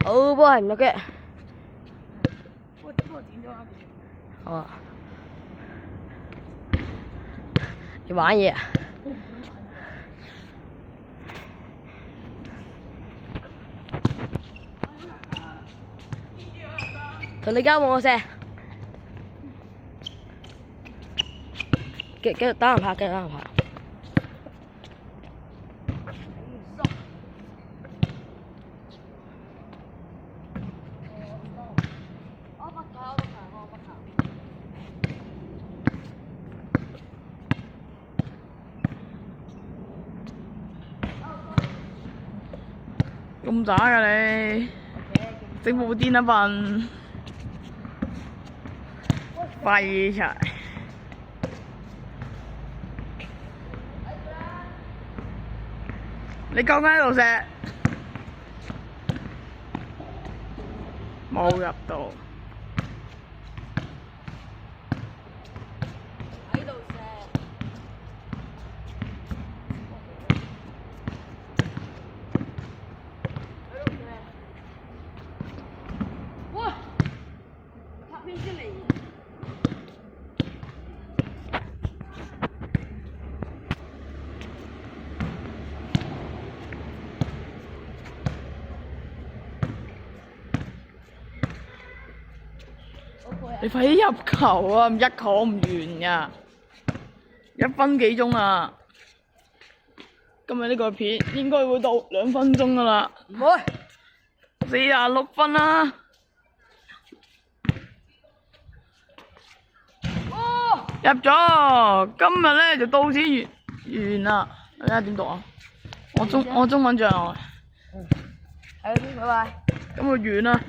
好波係唔得嘅。好啊。你玩嘢啊？同你交換我射。繼續打人拍，繼續打人拍。咁渣噶你，整部電一笨，廢柴！你究竟喺度射？冇入到。喺度射。哇！拍邊出嚟？你快啲入球啊！一球唔完㗎，1分幾鐘啊！今日呢個片應該會到2分鐘㗎啦。唔會。46分啦。哦！入咗，今日咧就到此完啦。你睇下點讀啊？我中文障礙。係，拜拜。咁就完啦。